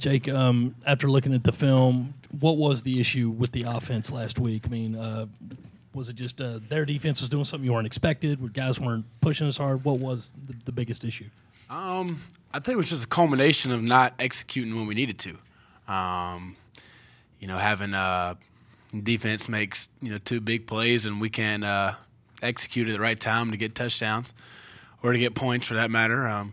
Jake, after looking at the film, what was the issue with the offense last week? I mean, was it just their defense was doing something you weren't expected? Where guys weren't pushing as hard? What was the biggest issue? I think it was just a culmination of not executing when we needed to. Having defense makes two big plays and we can execute at the right time to get touchdowns or to get points for that matter.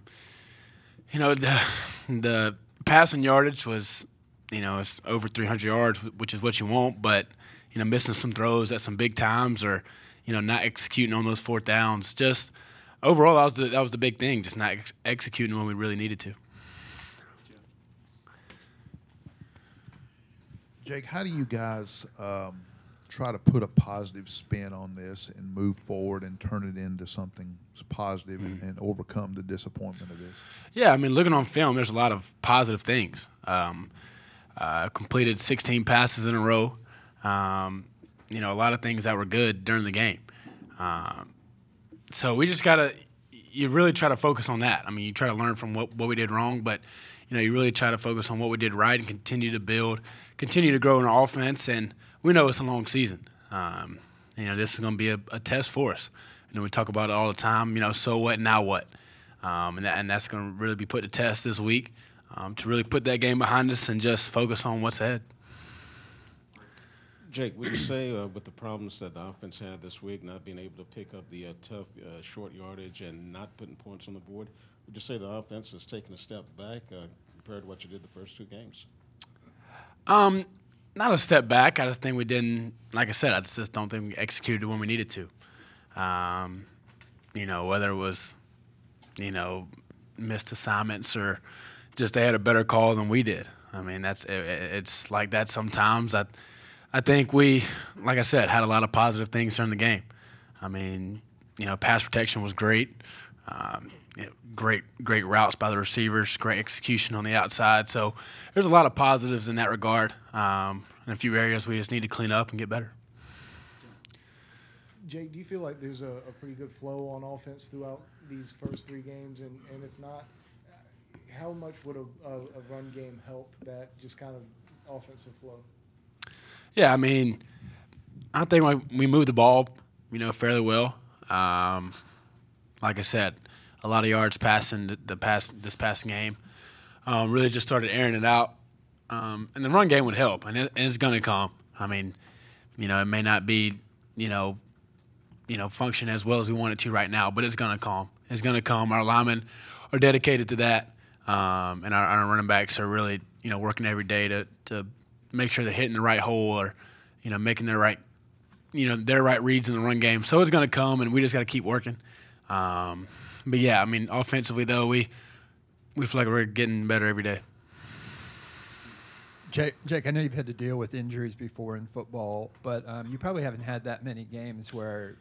The passing yardage was it's over 300 yards, which is what you want, but missing some throws at some big times or not executing on those fourth downs. Just overall, that was the big thing, just not executing when we really needed to. Jake, how do you guys try to put a positive spin on this and move forward and turn it into something positive and overcome the disappointment of this? Yeah, I mean, looking on film, there's a lot of positive things. Completed 16 passes in a row. A lot of things that were good during the game. So we just you really try to focus on that. I mean, you try to learn from what we did wrong, but you really try to focus on what we did right and continue to build, continue to grow in our offense. And we know it's a long season. This is going to be a test for us. We talk about it all the time. So what, now what? And that's going to really be put to test this week to really put that game behind us and just focus on what's ahead. Jake, would you say with the problems that the offense had this week, not being able to pick up the tough short yardage and not putting points on the board, would you say the offense has taken a step back compared to what you did the first two games? Not a step back. I just think we didn't, like I said, I just don't think we executed when we needed to. Whether it was, missed assignments or just they had a better call than we did. I mean, it's like that sometimes. I think we, like I said, had a lot of positive things during the game. I mean, pass protection was great. Great routes by the receivers, great execution on the outside. So there's a lot of positives in that regard. In a few areas we just need to clean up and get better. Jake, do you feel like there's a pretty good flow on offense throughout these first three games? And if not, how much would a run game help that just kind of offensive flow? Yeah, I mean, I think we moved the ball, fairly well. Like I said, a lot of yards passing this past game. Really just started airing it out. And the run game would help, and it's going to come. I mean, it may not be, function as well as we want it to right now, but it's going to come. It's going to come. Our linemen are dedicated to that, and our running backs are really, working every day to make sure they're hitting the right hole or, making their right reads in the run game. So it's going to come, and we just got to keep working. But yeah, I mean, offensively though, we feel like we're getting better every day. Jake, I know you've had to deal with injuries before in football, but you probably haven't had that many games where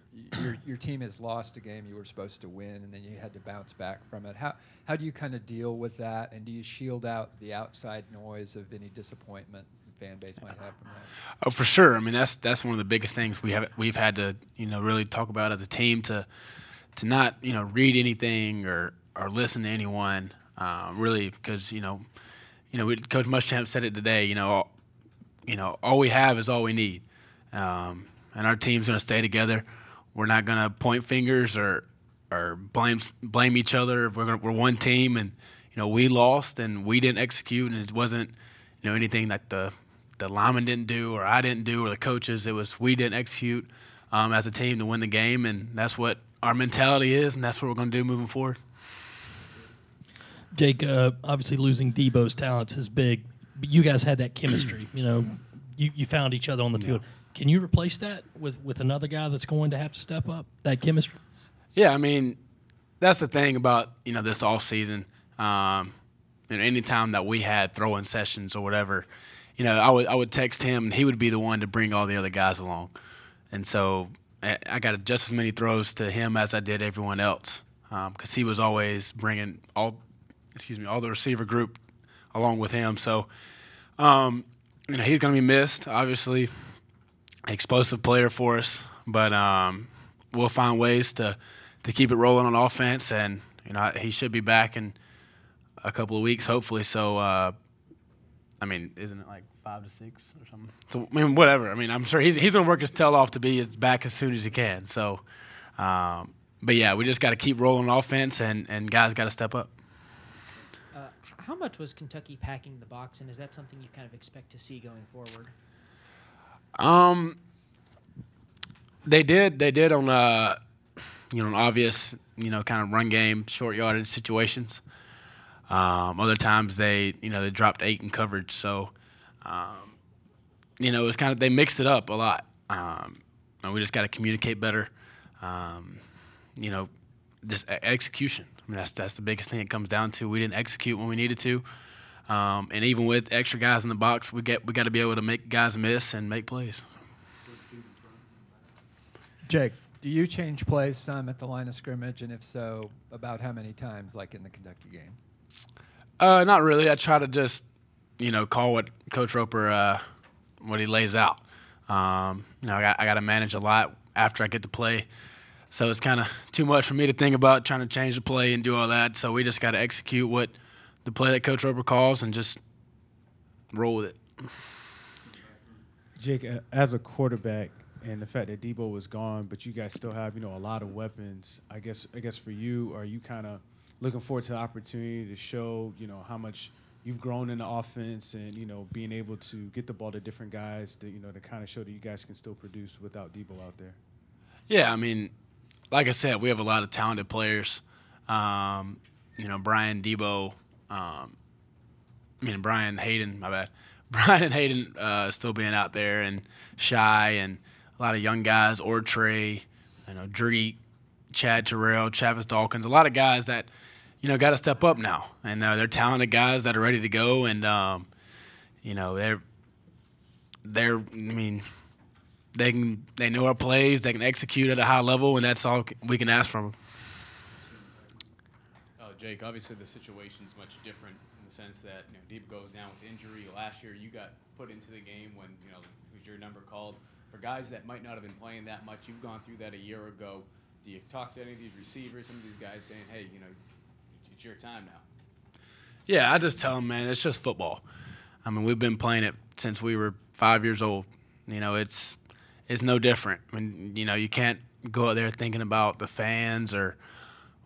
your team has lost a game you were supposed to win, and then you had to bounce back from it. How do you kind of deal with that, and do you shield out the outside noise of any disappointment the fan base might have from that? Oh, for sure. I mean, that's one of the biggest things we've had to really talk about as a team to not read anything or listen to anyone really, because Coach Muschamp said it today. All we have is all we need, and our team's going to stay together. We're not going to point fingers or blame each other. We're one team, and we lost and we didn't execute, and it wasn't anything that the linemen didn't do or I didn't do or the coaches. It was we didn't execute as a team to win the game, and that's what our mentality is, and that's what we're going to do moving forward. Jake, obviously losing Debo's talents is big, but you guys had that chemistry. You found each other on the field. Can you replace that with another guy that's going to have to step up, that chemistry? Yeah, I mean, that's the thing about, this offseason. Any time that we had throwing sessions or whatever, I would text him, and he would be the one to bring all the other guys along. And so I got just as many throws to him as I did everyone else because he was always bringing all the receiver group along with him. So, he's going to be missed, obviously, explosive player for us. But we'll find ways to keep it rolling on offense, and he should be back in a couple of weeks, hopefully. So, I mean, isn't it like 5 to 6 or something? So I mean, whatever. I mean, I'm sure he's going to work his tail off to be back as soon as he can. So, but yeah, we just got to keep rolling offense, and guys got to step up. How much was Kentucky packing the box, and is that something you kind of expect to see going forward? They did on an obvious kind of run game, short yardage situations. Other times they dropped 8 in coverage, so it was kind of they mixed it up a lot. And we just got to communicate better. Just execution. I mean, that's the biggest thing it comes down to. We didn't execute when we needed to, and even with extra guys in the box, we got to be able to make guys miss and make plays. Jake, do you change plays some at the line of scrimmage, and if so, about how many times, like in the Kentucky game? Not really. I try to just call what Coach Roper what he lays out. I got to manage a lot after I get the play. So it's kind of too much for me to think about trying to change the play and do all that. So we just got to execute what the play that Coach Roper calls and just roll with it. Jake, as a quarterback, and the fact that Debo was gone, but you guys still have a lot of weapons. I guess for you, are you kind of looking forward to the opportunity to show how much you've grown in the offense and being able to get the ball to different guys to to kind of show that you guys can still produce without Debo out there? Yeah, I mean, like I said, we have a lot of talented players. Brian Debo, Brian Hayden, my bad. Brian and Hayden still being out there, and Shy, and a lot of young guys, Ortrey, Drake, Chad Terrell, Travis Dawkins, a lot of guys that, got to step up now. And they're talented guys that are ready to go, and, they know our plays, they can execute at a high level, and that's all we can ask from them. Jake, obviously the situation's much different in the sense that Deep goes down with injury. Last year you got put into the game when it was your number called. For guys that might not have been playing that much, you've gone through that a year ago. Do you talk to any of these receivers, some of these guys saying, hey, it's your time now? Yeah, I just tell them, man, it's just football. I mean, we've been playing it since we were 5 years old. It's no different. I mean, you can't go out there thinking about the fans or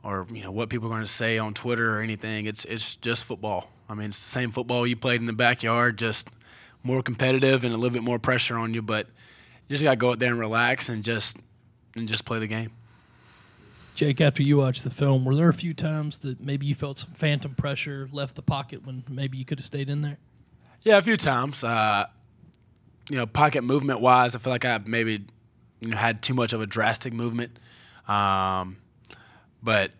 what people are going to say on Twitter or anything. It's just football. I mean, it's the same football you played in the backyard, just more competitive and a little bit more pressure on you. But you just got to go out there and relax and just play the game. Jake, after you watched the film, were there a few times that maybe you felt some phantom pressure left the pocket when maybe you could have stayed in there? Yeah, a few times. Pocket movement-wise, I feel like I maybe had too much of a drastic movement. But,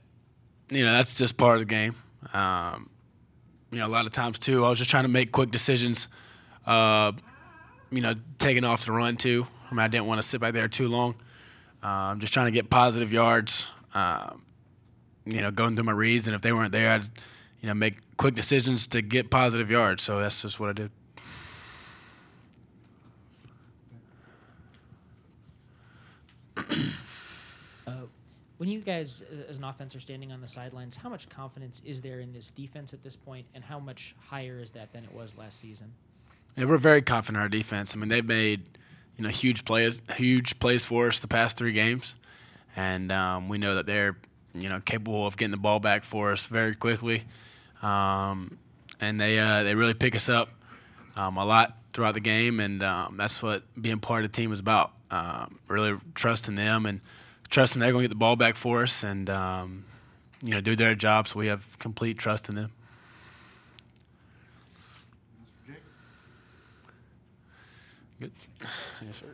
that's just part of the game. A lot of times, too, I was just trying to make quick decisions, taking off the run, too. I mean, I didn't want to sit back there too long. Just trying to get positive yards, going through my reads. And if they weren't there, I'd, make quick decisions to get positive yards. So that's just what I did. When you guys, as an offense, are standing on the sidelines, how much confidence is there in this defense at this point, and how much higher is that than it was last season? Yeah, we're very confident in our defense. I mean, they've made huge plays for us the past 3 games, and we know that they're capable of getting the ball back for us very quickly, and they really pick us up a lot throughout the game, and that's what being part of the team is about. Really trusting them and trusting they're going to get the ball back for us and, do their job, so we have complete trust in them. Good. Yes, sir.